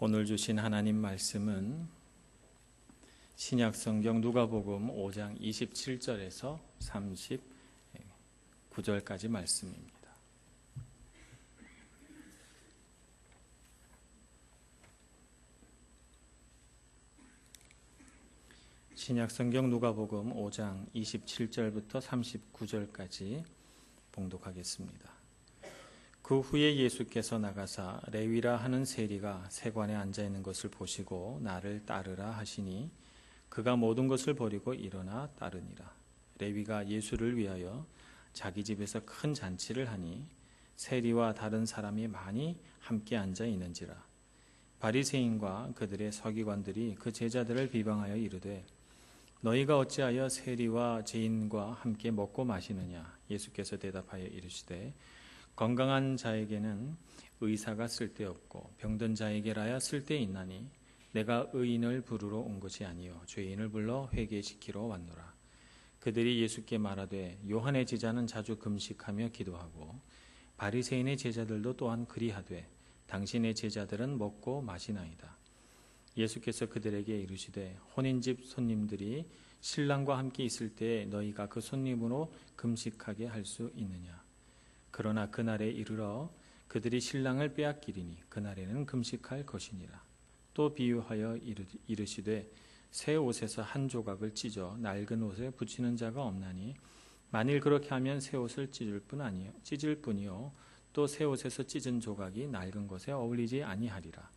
오늘 주신 하나님 말씀은 신약성경 누가복음 5장 27절에서 39절까지 말씀입니다. 신약성경 누가복음 5장 27절부터 39절까지 봉독하겠습니다. 그 후에 예수께서 나가사 레위라 하는 세리가 세관에 앉아 있는 것을 보시고 나를 따르라 하시니 그가 모든 것을 버리고 일어나 따르니라. 레위가 예수를 위하여 자기 집에서 큰 잔치를 하니 세리와 다른 사람이 많이 함께 앉아 있는지라. 바리새인과 그들의 서기관들이 그 제자들을 비방하여 이르되 너희가 어찌하여 세리와 죄인과 함께 먹고 마시느냐. 예수께서 대답하여 이르시되 건강한 자에게는 의사가 쓸데없고 병든 자에게라야 쓸데있나니 내가 의인을 부르러 온 것이 아니요 죄인을 불러 회개시키러 왔노라. 그들이 예수께 말하되 요한의 제자는 자주 금식하며 기도하고 바리새인의 제자들도 또한 그리하되 당신의 제자들은 먹고 마시나이다. 예수께서 그들에게 이르시되 혼인집 손님들이 신랑과 함께 있을 때에 너희가 그 손님으로 금식하게 할 수 있느냐. 그러나 그날에 이르러 그들이 신랑을 빼앗기리니 그날에는 금식할 것이니라. 또 비유하여 이르시되 새 옷에서 한 조각을 찢어 낡은 옷에 붙이는 자가 없나니 만일 그렇게 하면 새 옷을 찢을 뿐이요 또 새 옷에서 찢은 조각이 낡은 것에 어울리지 아니하리라.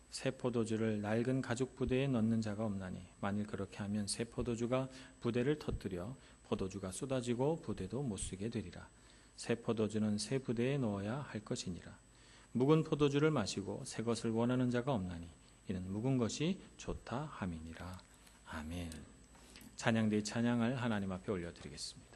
새 포도주를 낡은 가죽 부대에 넣는 자가 없나니 만일 그렇게 하면 새 포도주가 부대를 터뜨려 포도주가 쏟아지고 부대도 못 쓰게 되리라. 새 포도주는 새 부대에 넣어야 할 것이니라. 묵은 포도주를 마시고 새 것을 원하는 자가 없나니 이는 묵은 것이 좋다 함이니라. 아멘. 찬양대의 찬양을 하나님 앞에 올려드리겠습니다.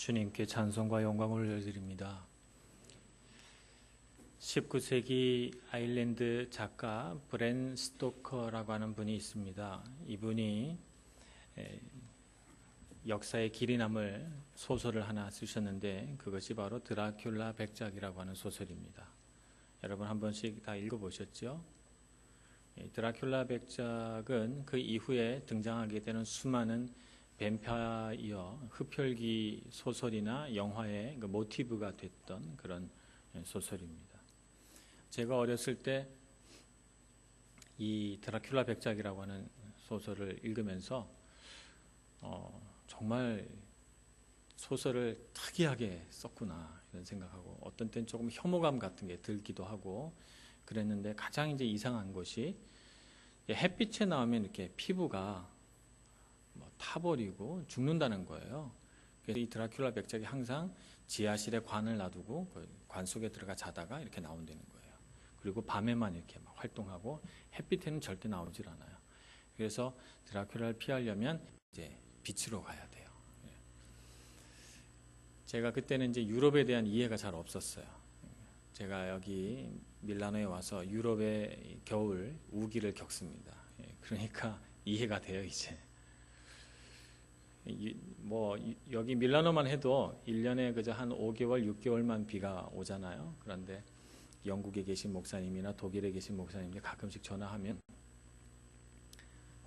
주님께 찬송과 영광을 올려드립니다. 19세기 아일랜드 작가 브렌 스토커라고 하는 분이 있습니다. 이분이 역사의 길이 남을 소설을 하나 쓰셨는데 그것이 바로 드라큘라 백작이라고 하는 소설입니다. 여러분 한 번씩 다 읽어보셨죠? 드라큘라 백작은 그 이후에 등장하게 되는 수많은 뱀파이어, 흡혈귀 소설이나 영화의 그 모티브가 됐던 그런 소설입니다. 제가 어렸을 때 이 드라큘라 백작이라고 하는 소설을 읽으면서 정말 소설을 특이하게 썼구나 이런 생각하고 어떤 때는 조금 혐오감 같은 게 들기도 하고 그랬는데 가장 이제 이상한 것이 햇빛에 나오면 이렇게 피부가 타버리고 죽는다는 거예요. 그래서 이 드라큘라 백작이 항상 지하실에 관을 놔두고 그 관 속에 들어가 자다가 이렇게 나온다는 거예요. 그리고 밤에만 이렇게 막 활동하고 햇빛에는 절대 나오질 않아요. 그래서 드라큘라를 피하려면 이제 빛으로 가야 돼요. 제가 그때는 이제 유럽에 대한 이해가 잘 없었어요. 제가 여기 밀라노에 와서 유럽의 겨울 우기를 겪습니다. 그러니까 이해가 돼요 이제. 여기 밀라노만 해도 1년에 그저 한 5개월, 6개월만 비가 오잖아요. 그런데 영국에 계신 목사님이나 독일에 계신 목사님들 가끔씩 전화하면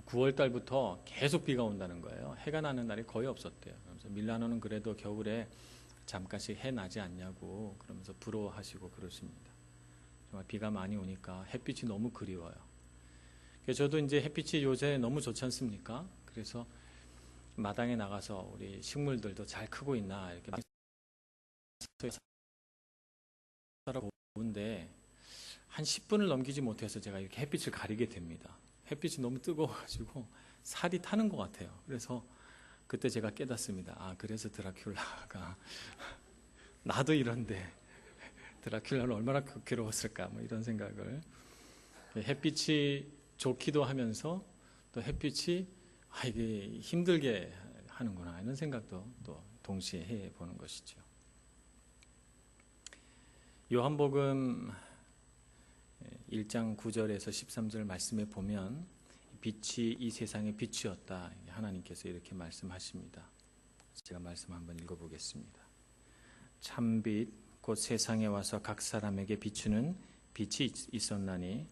9월 달부터 계속 비가 온다는 거예요. 해가 나는 날이 거의 없었대요. 그래서 밀라노는 그래도 겨울에 잠깐씩 해 나지 않냐고 그러면서 부러워하시고 그러십니다. 정말 비가 많이 오니까 햇빛이 너무 그리워요. 그래서 저도 이제 햇빛이 요새 너무 좋지 않습니까? 그래서 마당에 나가서 우리 식물들도 잘 크고 있나 이렇게 보는데 한 10분을 넘기지 못해서 제가 이렇게 햇빛을 가리게 됩니다. 햇빛이 너무 뜨거워가지고 살이 타는 것 같아요. 그래서 그때 제가 깨닫습니다. 아, 그래서 드라큘라가 나도 이런데 드라큘라는 얼마나 괴로웠을까 뭐 이런 생각을 햇빛이 좋기도 하면서 또 햇빛이 이게 힘들게 하는구나 이런 생각도 또 동시에 해보는 것이죠. 요한복음 1장 9절에서 13절 말씀에 보면 빛이 이 세상의 빛이었다 하나님께서 이렇게 말씀하십니다. 제가 말씀 한번 읽어보겠습니다. 참빛 곧 세상에 와서 각 사람에게 비추는 빛이 있었나니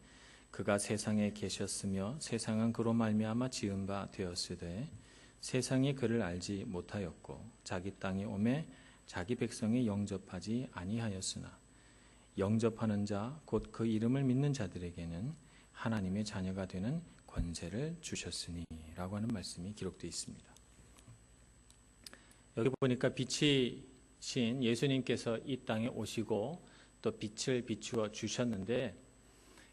그가 세상에 계셨으며 세상은 그로 말미암아 지은 바 되었으되 세상이 그를 알지 못하였고 자기 땅에 오매 자기 백성이 영접하지 아니하였으나 영접하는 자 곧 그 이름을 믿는 자들에게는 하나님의 자녀가 되는 권세를 주셨으니 라고 하는 말씀이 기록되어 있습니다. 여기 보니까 빛이신 예수님께서 이 땅에 오시고 또 빛을 비추어 주셨는데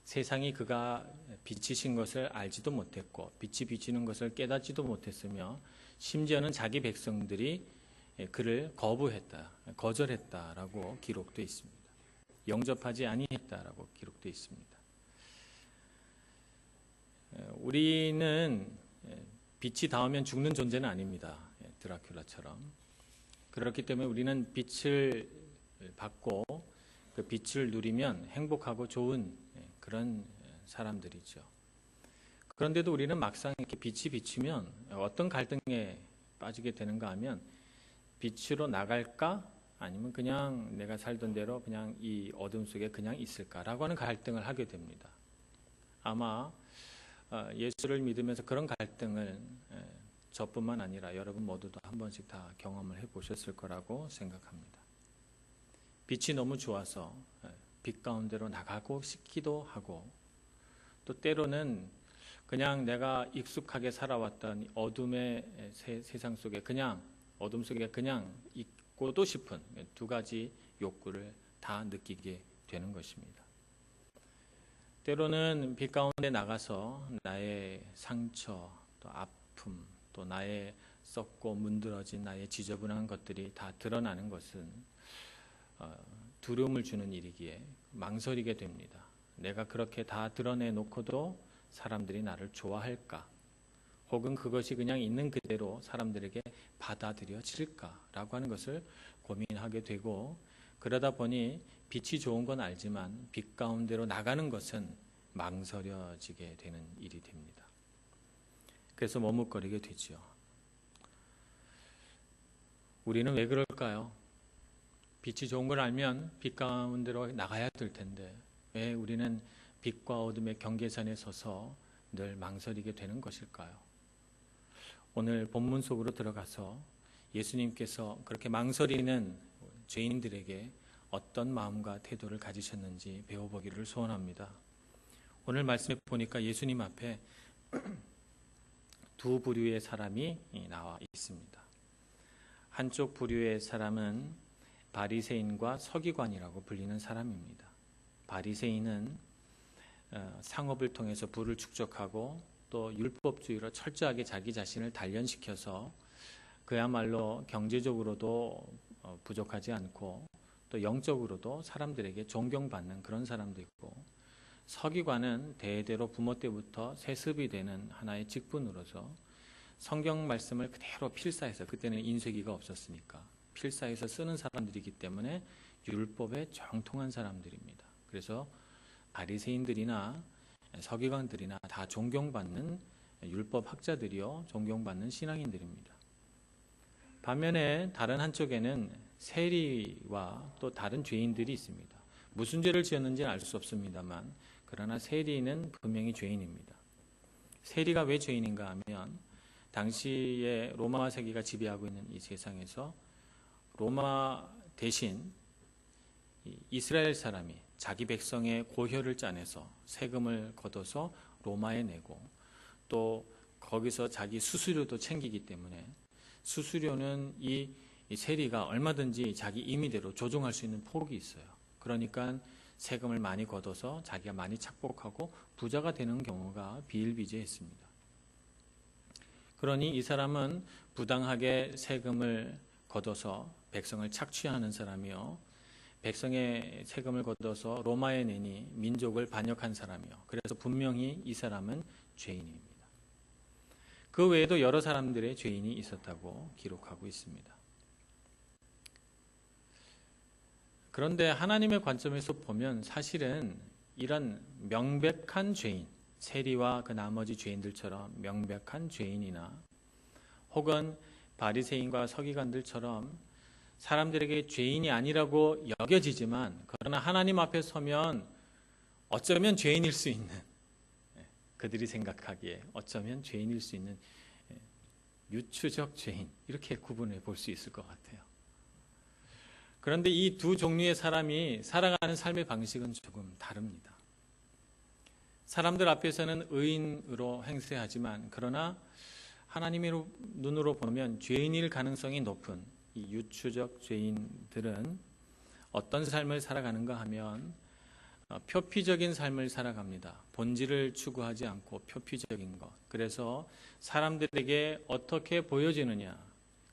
세상이 그가 빛이신 것을 알지도 못했고 빛이 비치는 것을 깨닫지도 못했으며 심지어는 자기 백성들이 그를 거절했다라고 기록되어 있습니다. 영접하지 아니했다라고 기록되어 있습니다. 우리는 빛이 닿으면 죽는 존재는 아닙니다. 드라큘라처럼. 그렇기 때문에 우리는 빛을 받고 그 빛을 누리면 행복하고 좋은 그런 사람들이죠. 그런데도 우리는 막상 이렇게 빛이 비치면 어떤 갈등에 빠지게 되는가 하면 빛으로 나갈까 아니면 그냥 내가 살던 대로 그냥 이 어둠 속에 그냥 있을까라고 하는 갈등을 하게 됩니다. 아마 예수를 믿으면서 그런 갈등을 저뿐만 아니라 여러분 모두도 한 번씩 다 경험을 해보셨을 거라고 생각합니다. 빛이 너무 좋아서 빛 가운데로 나가고 싶기도 하고 또 때로는 그냥 내가 익숙하게 살아왔던 어둠의 세상 속에 그냥 어둠 속에 그냥 있고도 싶은 두 가지 욕구를 다 느끼게 되는 것입니다. 때로는 빛 가운데 나가서 나의 상처, 또 아픔, 또 나의 썩고 문드러진 나의 지저분한 것들이 다 드러나는 것은 두려움을 주는 일이기에 망설이게 됩니다. 내가 그렇게 다 드러내놓고도 사람들이 나를 좋아할까? 혹은 그것이 그냥 있는 그대로 사람들에게 받아들여질까라고 하는 것을 고민하게 되고, 그러다 보니 빛이 좋은 건 알지만 빛 가운데로 나가는 것은 망설여지게 되는 일이 됩니다. 그래서 머뭇거리게 되죠. 우리는 왜 그럴까요? 빛이 좋은 걸 알면 빛 가운데로 나가야 될 텐데 왜 우리는 빛과 어둠의 경계선에 서서 늘 망설이게 되는 것일까요? 오늘 본문 속으로 들어가서 예수님께서 그렇게 망설이는 죄인들에게 어떤 마음과 태도를 가지셨는지 배워보기를 소원합니다. 오늘 말씀에 보니까 예수님 앞에 두 부류의 사람이 나와 있습니다. 한쪽 부류의 사람은 바리새인과 서기관이라고 불리는 사람입니다. 바리새인은 상업을 통해서 부를 축적하고 또 율법주의로 철저하게 자기 자신을 단련시켜서 그야말로 경제적으로도 부족하지 않고 또 영적으로도 사람들에게 존경받는 그런 사람도 있고, 서기관은 대대로 부모 때부터 세습이 되는 하나의 직분으로서 성경 말씀을 그대로 필사해서, 그때는 인쇄기가 없었으니까 필사해서 쓰는 사람들이기 때문에 율법에 정통한 사람들입니다. 그래서 바리새인들이나 서기관들이나 다 존경받는 율법 학자들이요, 존경받는 신앙인들입니다. 반면에 다른 한쪽에는 세리와 또 다른 죄인들이 있습니다. 무슨 죄를 지었는지는 알 수 없습니다만 그러나 세리는 분명히 죄인입니다. 세리가 왜 죄인인가 하면 당시에 로마 세계가 지배하고 있는 이 세상에서 로마 대신 이스라엘 사람이 자기 백성의 고혈을 짜내서 세금을 걷어서 로마에 내고 또 거기서 자기 수수료도 챙기기 때문에 수수료는 이 세리가 얼마든지 자기 임의대로 조정할 수 있는 폭이 있어요. 그러니까 세금을 많이 걷어서 자기가 많이 착복하고 부자가 되는 경우가 비일비재했습니다. 그러니 이 사람은 부당하게 세금을 걷어서 백성을 착취하는 사람이요, 백성의 세금을 걷어서 로마에 내니 민족을 반역한 사람이요. 그래서 분명히 이 사람은 죄인입니다. 그 외에도 여러 사람들의 죄인이 있었다고 기록하고 있습니다. 그런데 하나님의 관점에서 보면 사실은 이런 명백한 죄인, 세리와 그 나머지 죄인들처럼 명백한 죄인이나 혹은 바리새인과 서기관들처럼 사람들에게 죄인이 아니라고 여겨지지만 그러나 하나님 앞에 서면 어쩌면 죄인일 수 있는, 그들이 생각하기에 어쩌면 죄인일 수 있는 유추적 죄인, 이렇게 구분해 볼 수 있을 것 같아요. 그런데 이 두 종류의 사람이 살아가는 삶의 방식은 조금 다릅니다. 사람들 앞에서는 의인으로 행세하지만 그러나 하나님의 눈으로 보면 죄인일 가능성이 높은 이 유추적 죄인들은 어떤 삶을 살아가는가 하면 표피적인 삶을 살아갑니다. 본질을 추구하지 않고 표피적인 것. 그래서 사람들에게 어떻게 보여지느냐,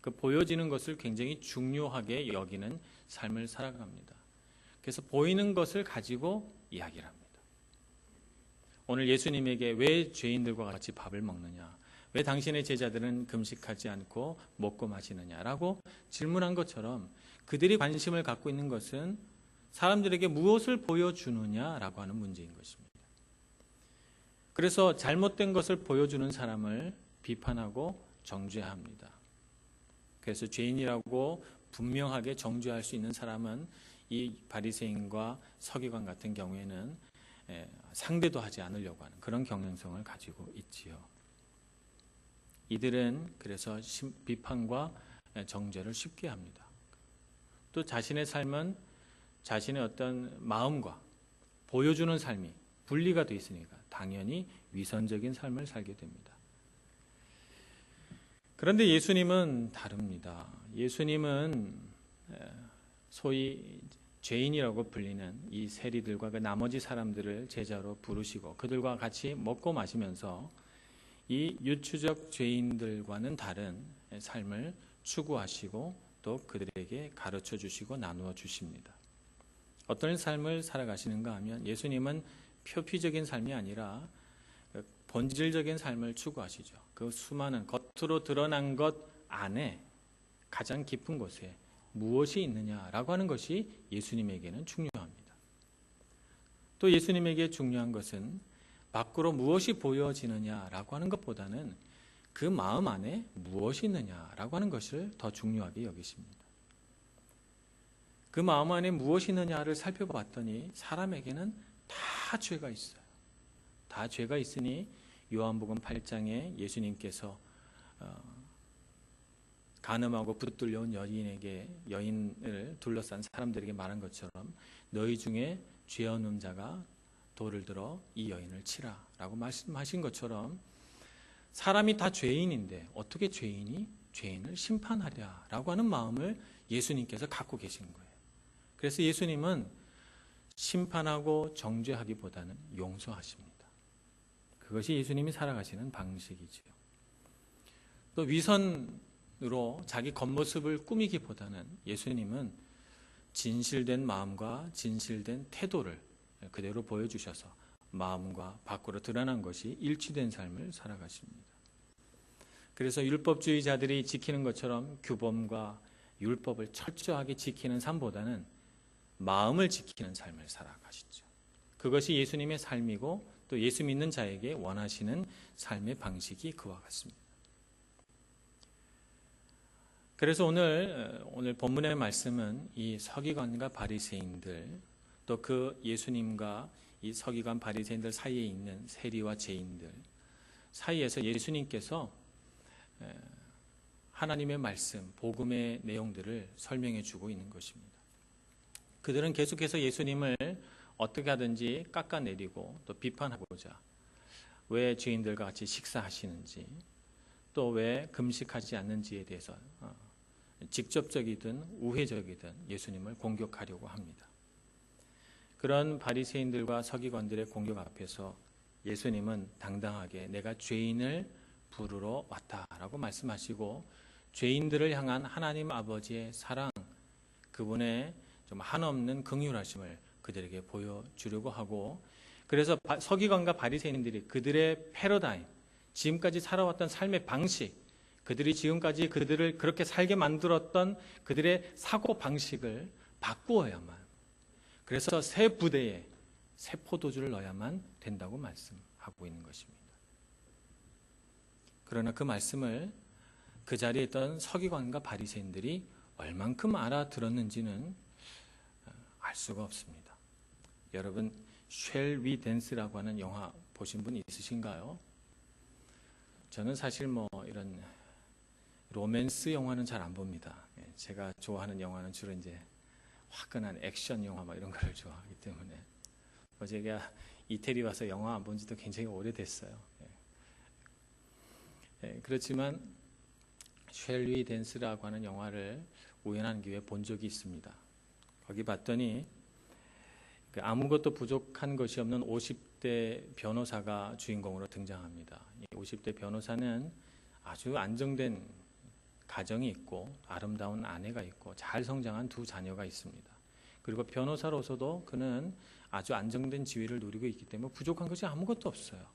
그 보여지는 것을 굉장히 중요하게 여기는 삶을 살아갑니다. 그래서 보이는 것을 가지고 이야기를 합니다. 오늘 예수님에게 왜 죄인들과 같이 밥을 먹느냐, 왜 당신의 제자들은 금식하지 않고 먹고 마시느냐라고 질문한 것처럼 그들이 관심을 갖고 있는 것은 사람들에게 무엇을 보여주느냐라고 하는 문제인 것입니다. 그래서 잘못된 것을 보여주는 사람을 비판하고 정죄합니다. 그래서 죄인이라고 분명하게 정죄할 수 있는 사람은 이 바리새인과 서기관 같은 경우에는 상대도 하지 않으려고 하는 그런 경향성을 가지고 있지요. 이들은 그래서 비판과 정죄를 쉽게 합니다. 또 자신의 삶은 자신의 어떤 마음과 보여주는 삶이 분리가 되어 있으니까 당연히 위선적인 삶을 살게 됩니다. 그런데 예수님은 다릅니다. 예수님은 소위 죄인이라고 불리는 이 세리들과 그 나머지 사람들을 제자로 부르시고 그들과 같이 먹고 마시면서 이 유추적 죄인들과는 다른 삶을 추구하시고 또 그들에게 가르쳐 주시고 나누어 주십니다. 어떤 삶을 살아가시는가 하면 예수님은 표피적인 삶이 아니라 본질적인 삶을 추구하시죠. 그 수많은 겉으로 드러난 것 안에 가장 깊은 곳에 무엇이 있느냐라고 하는 것이 예수님에게는 중요합니다. 또 예수님에게 중요한 것은 밖으로 무엇이 보여지느냐라고 하는 것보다는 그 마음 안에 무엇이 있느냐라고 하는 것을 더 중요하게 여기십니다. 그 마음 안에 무엇이 있느냐를 살펴봤더니 사람에게는 다 죄가 있어요. 다 죄가 있으니 요한복음 8장에 예수님께서 간음하고 붙들려온 여인을 둘러싼 사람들에게 말한 것처럼 너희 중에 죄 없는 자가 돌을 들어 이 여인을 치라 라고 말씀하신 것처럼 사람이 다 죄인인데 어떻게 죄인이 죄인을 심판하랴 라고 하는 마음을 예수님께서 갖고 계신 거예요. 그래서 예수님은 심판하고 정죄하기보다는 용서하십니다. 그것이 예수님이 살아가시는 방식이지요. 또 위선으로 자기 겉모습을 꾸미기보다는 예수님은 진실된 마음과 진실된 태도를 그대로 보여주셔서 마음과 밖으로 드러난 것이 일치된 삶을 살아가십니다. 그래서 율법주의자들이 지키는 것처럼 규범과 율법을 철저하게 지키는 삶보다는 마음을 지키는 삶을 살아가시죠. 그것이 예수님의 삶이고 또 예수 믿는 자에게 원하시는 삶의 방식이 그와 같습니다. 그래서 오늘 본문의 말씀은 이 서기관과 바리새인들 또 그 예수님과 이 서기관 바리새인들 사이에 있는 세리와 죄인들 사이에서 예수님께서 하나님의 말씀, 복음의 내용들을 설명해 주고 있는 것입니다. 그들은 계속해서 예수님을 어떻게 하든지 깎아내리고 또 비판하고자 왜 죄인들과 같이 식사하시는지 또 왜 금식하지 않는지에 대해서 직접적이든 우회적이든 예수님을 공격하려고 합니다. 그런 바리새인들과 서기관들의 공격 앞에서 예수님은 당당하게 내가 죄인을 부르러 왔다라고 말씀하시고 죄인들을 향한 하나님 아버지의 사랑, 그분의 좀 한없는 긍휼하심을 그들에게 보여주려고 하고 그래서 서기관과 바리새인들이 그들의 패러다임, 지금까지 살아왔던 삶의 방식, 그들이 지금까지 그들을 그렇게 살게 만들었던 그들의 사고 방식을 바꾸어야만 그래서 새 부대에 새 포도주를 넣어야만 된다고 말씀하고 있는 것입니다. 그러나 그 말씀을 그 자리에 있던 서기관과 바리새인들이 얼만큼 알아들었는지는 알 수가 없습니다. 여러분 Shall We Dance라고 하는 영화 보신 분 있으신가요? 저는 사실 이런 로맨스 영화는 잘 안 봅니다. 제가 좋아하는 영화는 주로 이제 화끈한 액션 영화 이런 걸 좋아하기 때문에 제가 이태리 와서 영화 안 본 지도 굉장히 오래됐어요. 그렇지만 Shall We Dance라고 하는 영화를 우연한 기회에 본 적이 있습니다. 거기 봤더니 아무것도 부족한 것이 없는 50대 변호사가 주인공으로 등장합니다. 이 50대 변호사는 아주 안정된 가정이 있고 아름다운 아내가 있고 잘 성장한 두 자녀가 있습니다. 그리고 변호사로서도 그는 아주 안정된 지위를 누리고 있기 때문에 부족한 것이 아무것도 없어요.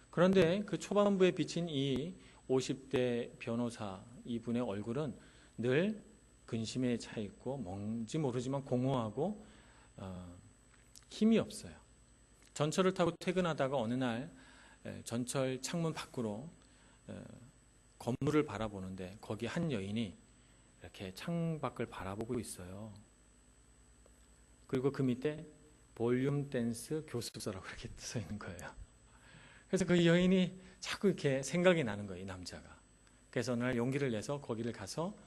그런데 그 초반부에 비친 이 50대 변호사 이분의 얼굴은 늘 근심에 차 있고 뭔지 모르지만 공허하고 힘이 없어요. 전철을 타고 퇴근하다가 어느 날 전철 창문 밖으로 건물을 바라보는데 거기 한 여인이 이렇게 창밖을 바라보고 있어요. 그리고 그 밑에 볼륨 댄스 교습소라고 이렇게 써 있는 거예요. 그래서 그 여인이 자꾸 이렇게 생각이 나는 거예요, 이 남자가. 그래서 어느 날 용기를 내서 거기를 가서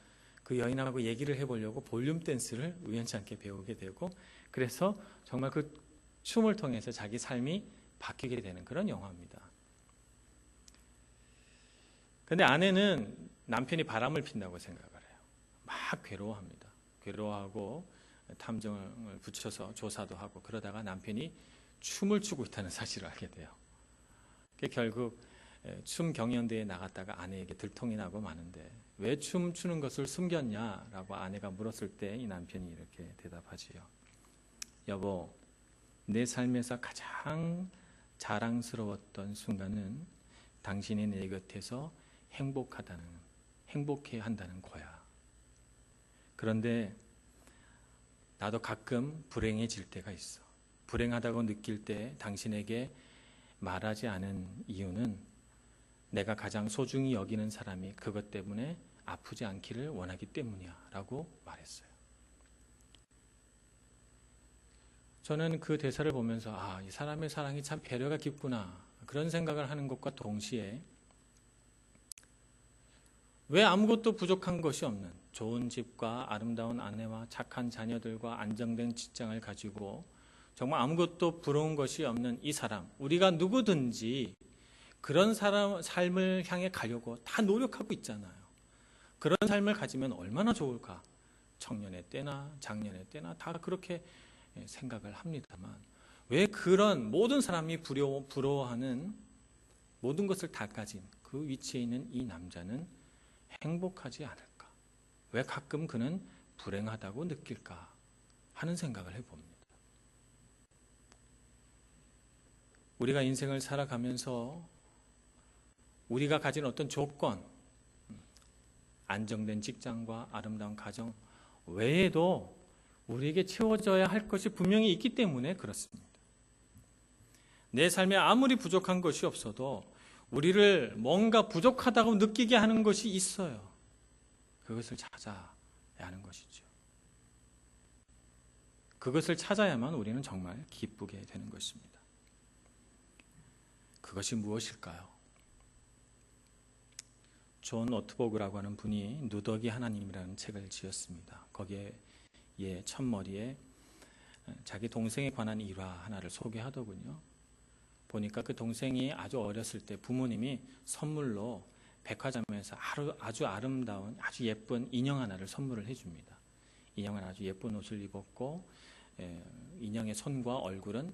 그 여인하고 얘기를 해보려고 볼륨 댄스를 우연치 않게 배우게 되고 그래서 정말 그 춤을 통해서 자기 삶이 바뀌게 되는 그런 영화입니다. 그런데 아내는 남편이 바람을 핀다고 생각을 해요. 막 괴로워합니다. 괴로워하고 탐정을 붙여서 조사도 하고 그러다가 남편이 춤을 추고 있다는 사실을 알게 돼요. 결국 춤 경연대회에 나갔다가 아내에게 들통이 나고 마는데 왜 춤추는 것을 숨겼냐라고 아내가 물었을 때 이 남편이 이렇게 대답하지요. 여보, 내 삶에서 가장 자랑스러웠던 순간은 당신이 내 곁에서 행복해 한다는 거야. 그런데 나도 가끔 불행해질 때가 있어. 불행하다고 느낄 때 당신에게 말하지 않은 이유는 내가 가장 소중히 여기는 사람이 그것 때문에 아프지 않기를 원하기 때문이야 라고 말했어요. 저는 그 대사를 보면서 이 사람의 사랑이 참 배려가 깊구나 그런 생각을 하는 것과 동시에 왜 아무것도 부족한 것이 없는 좋은 집과 아름다운 아내와 착한 자녀들과 안정된 직장을 가지고 정말 아무것도 부러운 것이 없는 이 사람, 우리가 누구든지 그런 사람 삶을 향해 가려고 다 노력하고 있잖아요. 그런 삶을 가지면 얼마나 좋을까? 청년의 때나 장년의 때나 다 그렇게 생각을 합니다만 왜 그런 모든 사람이 부러워하는 모든 것을 다 가진 그 위치에 있는 이 남자는 행복하지 않을까? 왜 가끔 그는 불행하다고 느낄까? 하는 생각을 해봅니다. 우리가 인생을 살아가면서 우리가 가진 어떤 조건, 안정된 직장과 아름다운 가정 외에도 우리에게 채워져야 할 것이 분명히 있기 때문에 그렇습니다. 내 삶에 아무리 부족한 것이 없어도 우리를 뭔가 부족하다고 느끼게 하는 것이 있어요. 그것을 찾아야 하는 것이죠. 그것을 찾아야만 우리는 정말 기쁘게 되는 것입니다. 그것이 무엇일까요? 존 오트버그라고 하는 분이 누더기 하나님이라는 책을 지었습니다. 거기에 첫머리에 자기 동생에 관한 일화 하나를 소개하더군요. 보니까 그 동생이 아주 어렸을 때 부모님이 선물로 백화점에서 아주 아름다운 아주 예쁜 인형 하나를 선물을 해줍니다. 인형은 아주 예쁜 옷을 입었고 인형의 손과 얼굴은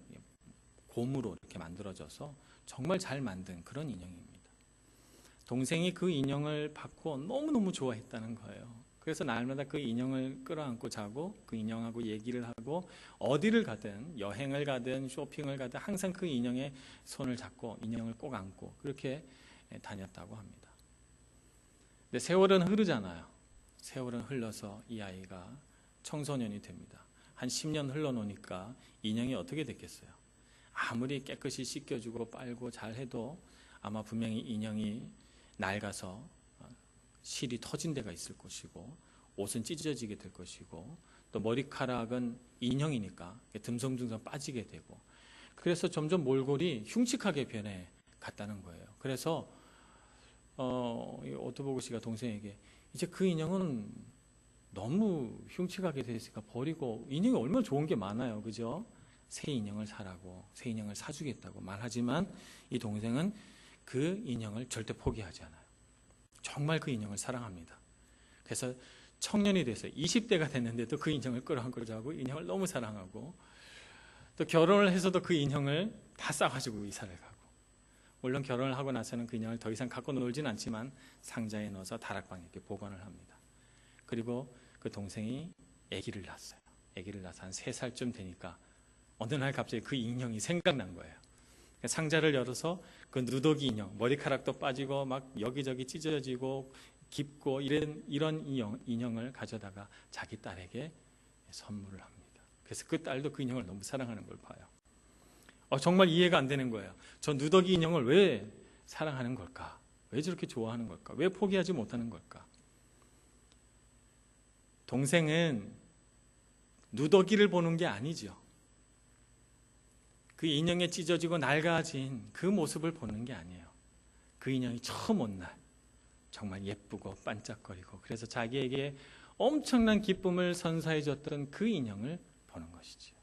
곰으로 이렇게 만들어져서 정말 잘 만든 그런 인형입니다. 동생이 그 인형을 받고 너무너무 좋아했다는 거예요. 그래서 날마다 그 인형을 끌어안고 자고 그 인형하고 얘기를 하고 어디를 가든 여행을 가든 쇼핑을 가든 항상 그 인형의 손을 잡고 인형을 꼭 안고 그렇게 다녔다고 합니다. 근데 세월은 흐르잖아요. 세월은 흘러서 이 아이가 청소년이 됩니다. 한 10년 흘러놓으니까 인형이 어떻게 됐겠어요? 아무리 깨끗이 씻겨주고 빨고 잘해도 아마 분명히 인형이 낡아서 실이 터진 데가 있을 것이고 옷은 찢어지게 될 것이고 또 머리카락은 인형이니까 듬성듬성 빠지게 되고 그래서 점점 몰골이 흉측하게 변해 갔다는 거예요. 그래서 오토보그 씨가 동생에게 이제 그 인형은 너무 흉측하게 됐으니까 버리고 인형이 얼마나 좋은 게 많아요. 그죠? 새 인형을 사라고 새 인형을 사주겠다고 말하지만 이 동생은 그 인형을 절대 포기하지 않아요. 정말 그 인형을 사랑합니다. 그래서 청년이 돼서 20대가 됐는데도 그 인형을 끌어안고 자고 인형을 너무 사랑하고 또 결혼을 해서도 그 인형을 다 싸가지고 이사를 가고 물론 결혼을 하고 나서는 그 인형을 더 이상 갖고 놀진 않지만 상자에 넣어서 다락방에 이렇게 보관을 합니다. 그리고 그 동생이 아기를 낳았어요. 아기를 낳아서 한 3살쯤 되니까 어느 날 갑자기 그 인형이 생각난 거예요. 상자를 열어서 그 누더기 인형, 머리카락도 빠지고 막 여기저기 찢어지고 깊고 이런 인형을 가져다가 자기 딸에게 선물을 합니다. 그래서 그 딸도 그 인형을 너무 사랑하는 걸 봐요. 정말 이해가 안 되는 거예요. 저 누더기 인형을 왜 사랑하는 걸까? 왜 저렇게 좋아하는 걸까? 왜 포기하지 못하는 걸까? 동생은 누더기를 보는 게 아니죠. 그 인형에 찢어지고 낡아진 그 모습을 보는 게 아니에요. 그 인형이 처음 온 날 정말 예쁘고 반짝거리고 그래서 자기에게 엄청난 기쁨을 선사해 줬던 그 인형을 보는 것이죠.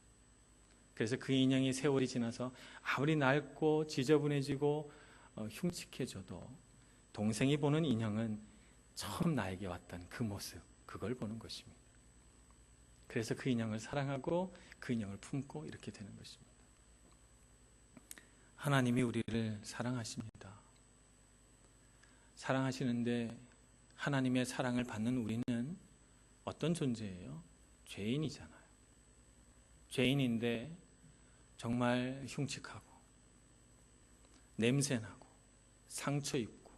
그래서 그 인형이 세월이 지나서 아무리 낡고 지저분해지고 흉측해져도 동생이 보는 인형은 처음 나에게 왔던 그 모습, 그걸 보는 것입니다. 그래서 그 인형을 사랑하고 그 인형을 품고 이렇게 되는 것입니다. 하나님이 우리를 사랑하십니다. 사랑하시는데 하나님의 사랑을 받는 우리는 어떤 존재예요? 죄인이잖아요. 죄인인데 정말 흉측하고 냄새나고 상처 입고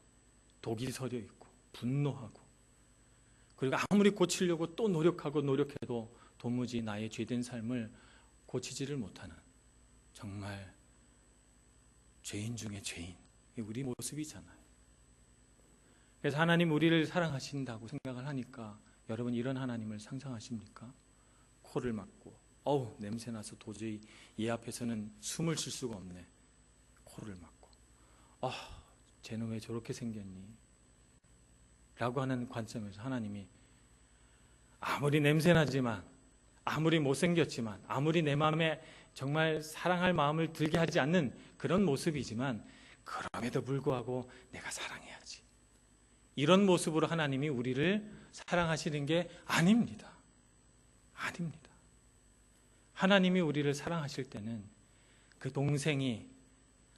독이 서려 있고 분노하고, 그리고 아무리 고치려고 또 노력해도 도무지 나의 죄된 삶을 고치지를 못하는 정말 죄인 중에 죄인, 우리 모습이잖아요. 그래서 하나님 우리를 사랑하신다고 생각을 하니까 여러분 이런 하나님을 상상하십니까? 코를 막고 어우 냄새나서 도저히 얘 앞에서는 숨을 쉴 수가 없네. 코를 막고 쟤는 왜 저렇게 생겼니? 라고 하는 관점에서 하나님이 아무리 냄새나지만, 아무리 못생겼지만, 아무리 내 마음에 정말 사랑할 마음을 들게 하지 않는 그런 모습이지만 그럼에도 불구하고 내가 사랑해야지, 이런 모습으로 하나님이 우리를 사랑하시는 게 아닙니다. 아닙니다. 하나님이 우리를 사랑하실 때는 그 동생이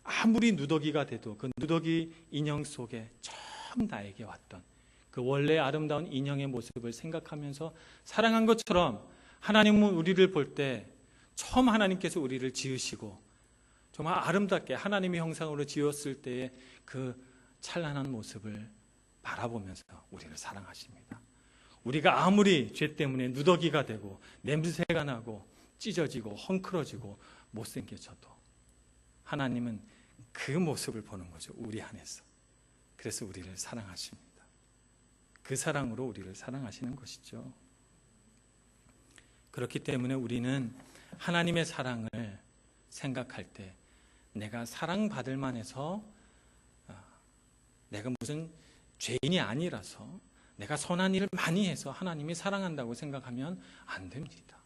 아무리 누더기가 돼도 그 누더기 인형 속에 처음 나에게 왔던 그 원래 아름다운 인형의 모습을 생각하면서 사랑한 것처럼 하나님은 우리를 볼 때 처음 하나님께서 우리를 지으시고 정말 아름답게 하나님의 형상으로 지었을 때의 그 찬란한 모습을 바라보면서 우리를 사랑하십니다. 우리가 아무리 죄 때문에 누더기가 되고 냄새가 나고 찢어지고 헝클어지고 못생겨져도 하나님은 그 모습을 보는 거죠. 우리 안에서. 그래서 우리를 사랑하십니다. 그 사랑으로 우리를 사랑하시는 것이죠. 그렇기 때문에 우리는 하나님의 사랑을 생각할 때 내가 사랑받을 만해서 내가 무슨 죄인이 아니라서 내가 선한 일을 많이 해서 하나님이 사랑한다고 생각하면 안 됩니다.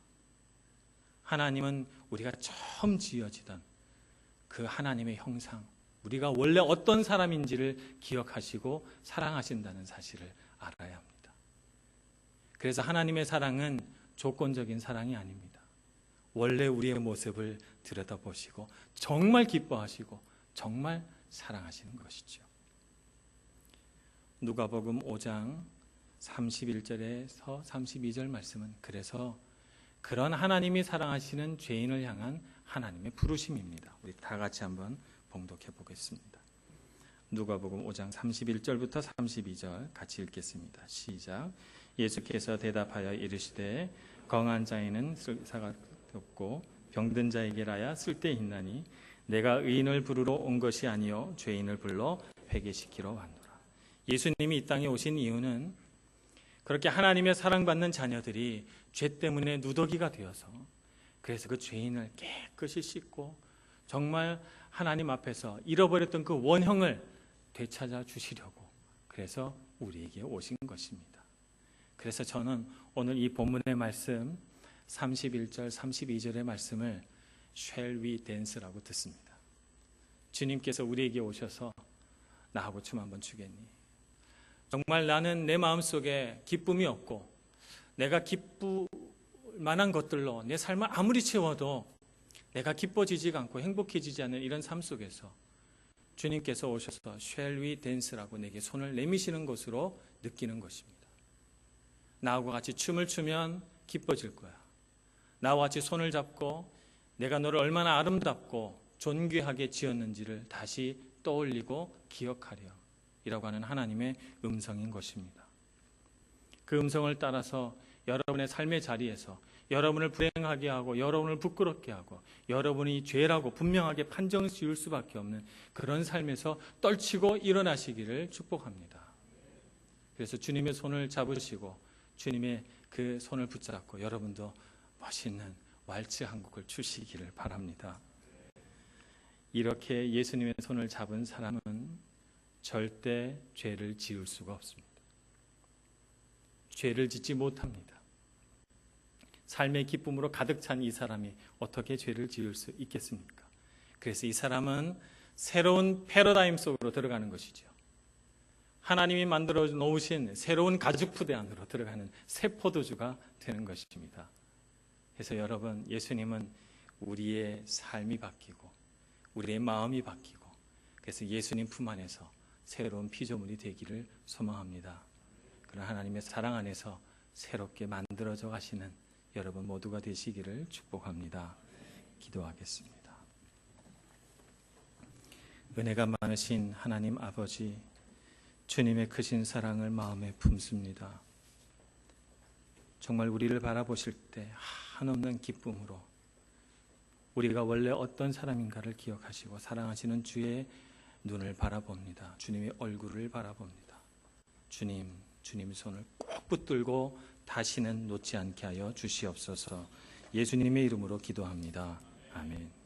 하나님은 우리가 처음 지어지던 그 하나님의 형상, 우리가 원래 어떤 사람인지를 기억하시고 사랑하신다는 사실을 알아야 합니다. 그래서 하나님의 사랑은 조건적인 사랑이 아닙니다. 원래 우리의 모습을 들여다보시고 정말 기뻐하시고 정말 사랑하시는 것이죠. 누가복음 5장 31절에서 32절 말씀은 그래서 그런 하나님이 사랑하시는 죄인을 향한 하나님의 부르심입니다. 우리 다 같이 한번 봉독해 보겠습니다. 누가복음 5장 31절부터 32절 같이 읽겠습니다. 시작. 예수께서 대답하여 이르시되 거한 자에는 쓸사가 없고 병든 자에게라야 쓸데있나니 내가 의인을 부르러 온 것이 아니요 죄인을 불러 회개시키러 왔노라. 예수님이 이 땅에 오신 이유는 그렇게 하나님의 사랑받는 자녀들이 죄 때문에 누더기가 되어서 그래서 그 죄인을 깨끗이 씻고 정말 하나님 앞에서 잃어버렸던 그 원형을 되찾아 주시려고 그래서 우리에게 오신 것입니다. 그래서 저는 오늘 이 본문의 말씀 31절 32절의 말씀을 Shall we dance라고 듣습니다. 주님께서 우리에게 오셔서 나하고 춤 한번 추겠니? 정말 나는 내 마음속에 기쁨이 없고 내가 기쁠 만한 것들로 내 삶을 아무리 채워도 내가 기뻐지지가 않고 행복해지지 않는 이런 삶 속에서 주님께서 오셔서 Shall we dance라고 내게 손을 내미시는 것으로 느끼는 것입니다. 나하고 같이 춤을 추면 기뻐질 거야. 나와 같이 손을 잡고 내가 너를 얼마나 아름답고 존귀하게 지었는지를 다시 떠올리고 기억하려 이라고 하는 하나님의 음성인 것입니다. 그 음성을 따라서 여러분의 삶의 자리에서 여러분을 불행하게 하고 여러분을 부끄럽게 하고 여러분이 죄라고 분명하게 판정 지을 수밖에 없는 그런 삶에서 떨치고 일어나시기를 축복합니다. 그래서 주님의 손을 잡으시고 주님의 그 손을 붙잡고 여러분도 멋있는 왈츠 한 곡을 추시기를 바랍니다. 이렇게 예수님의 손을 잡은 사람은 절대 죄를 지을 수가 없습니다. 죄를 짓지 못합니다. 삶의 기쁨으로 가득 찬 이 사람이 어떻게 죄를 지을 수 있겠습니까? 그래서 이 사람은 새로운 패러다임 속으로 들어가는 것이죠. 하나님이 만들어 놓으신 새로운 가죽 부대 안으로 들어가는 새 포도주가 되는 것입니다. 그래서 여러분, 예수님은 우리의 삶이 바뀌고 우리의 마음이 바뀌고 그래서 예수님 품 안에서 새로운 피조물이 되기를 소망합니다. 그런 하나님의 사랑 안에서 새롭게 만들어져 가시는 여러분 모두가 되시기를 축복합니다. 기도하겠습니다. 은혜가 많으신 하나님 아버지, 주님의 크신 사랑을 마음에 품습니다. 정말 우리를 바라보실 때 한없는 기쁨으로 우리가 원래 어떤 사람인가를 기억하시고 사랑하시는 주의 눈을 바라봅니다. 주님의 얼굴을 바라봅니다. 주님 손을 꼭 붙들고 다시는 놓지 않게 하여 주시옵소서. 예수님의 이름으로 기도합니다. 아멘.